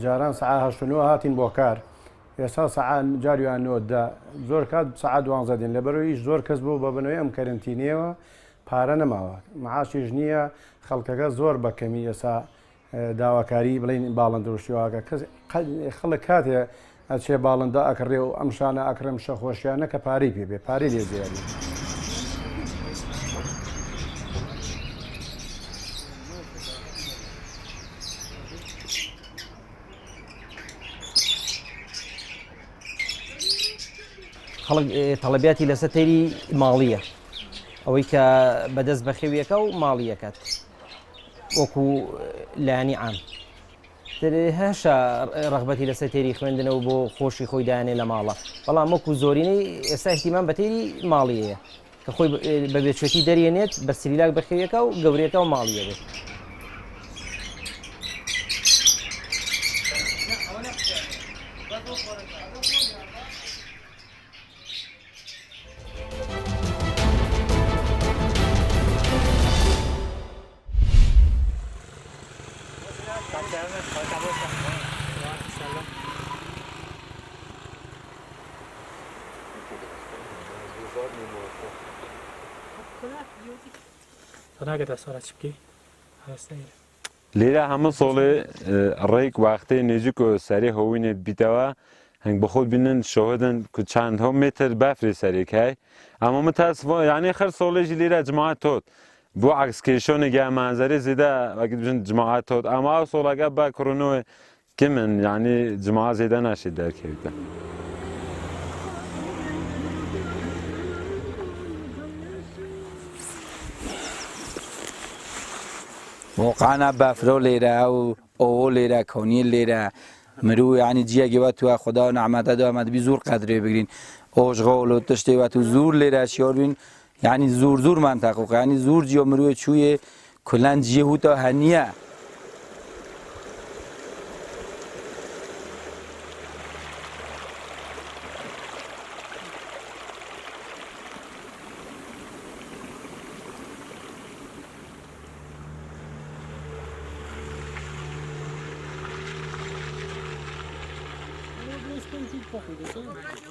جاران سعه هشتنوە هاتین بۆ کار ئێستا سعات جاریان نۆدا زۆر کات سعات 12 دێن لەبەرەوەی زۆر کەس بوو بە بنەوەی ئەم کەرنتینەوە پارە نەماوە معاشیش نییە خەڵکەکە زۆر بەکەمی ئێستا داواکاری بڵین باڵندۆشیواکە خەڵک کاتێ ئەچێ باڵندا ئەکڕێ و ئەم شانە ئەکرم شەخۆشیانە کە پارەی پێبێ پارەی لێ زیادی. خەڵک تەڵەبیاتی لەسەر تەیری ماڵیە ئەوەی کە بەدەست بەخێویەکە و ماڵیەکەت وەکو لایانی عام هەشە ڕەغبەتی لەسەر تێری خوێندنەوە بۆ خۆشی خۆی دایانێ لە ماڵە بەڵام وەکو زۆرینەی ئێستا احتیمام بە تێری ماڵیەیە کە خۆی بە بێچێتی دەرێنێت بە سریلاک بەخێویەکە و گەورێتە و ماڵیە بێت. لێرە هەموو سۆڵێ ڕێک واختەی نێزیک و سەری هەوینێت بیتەوە هەنگ بەخۆت بینن شۆهدن کو چند هەو متر بەفری سەرێکای ئەمە متاسفۆ یعنی خەر سۆڵێژی لێرە جماعت تۆت بۆ عکسکێشۆنێکی مانزەری زیدا وەکی بژن جماعت تۆت ئەمە ئەو سۆڵەکە بە کڕونەوە کمن یعنی جماعت زیدا ناشێت دەرکەوتە. واقعا بافرو لیره و او لیره کونی لیره مرو یعنی جیه گوه تو خدا و نعمت دو آمد بی زور قدره بگیرین اوشغال و تشتی و تو زور لیره شیار بین یعنی زور منطقه یعنی زور جیو مروی چوی کلن جیه هو تا هنیه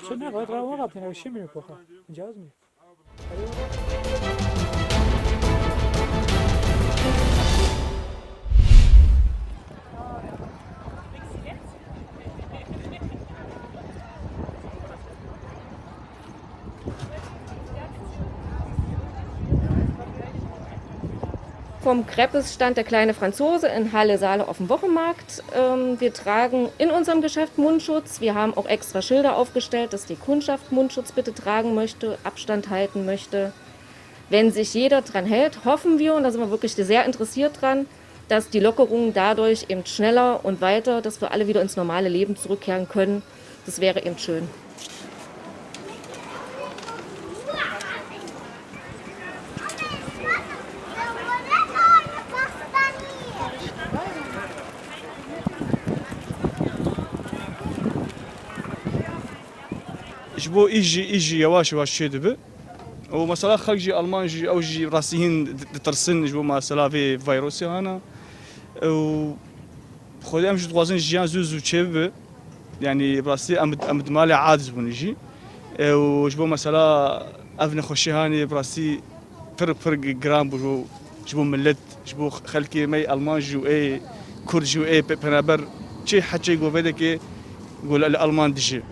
چه نه باید روان قبل نوشی میره پخه جاز میره Vom Kreppes-Stand der kleine Franzose in Halle-Saale auf dem Wochenmarkt. Wir tragen in unserem Geschäft Mundschutz. Wir haben auch extra Schilder aufgestellt, dass die Kundschaft Mundschutz bitte tragen möchte, Abstand halten möchte. Wenn sich jeder dran hält, hoffen wir, und da sind wir wirklich sehr interessiert dran, dass die Lockerungen dadurch eben schneller und weiter, dass wir alle wieder ins normale Leben zurückkehren können. Das wäre eben schön. بو يجي يواش شي دبي ومثلا خلق جي المان جي او جي راسيين ترسن جو مثلا في فيروس هنا و خدام جي توازن جيان زوزو تشيب يعني براسي امد مالي عاجز بنجي وجبو مثلا افن خوشي هاني براسي فرق جرام بجو جبو ملت جبو خلكي مي المان جو اي كرد جو اي بنابر شي حتى يقول بدك يقول الالمان دجي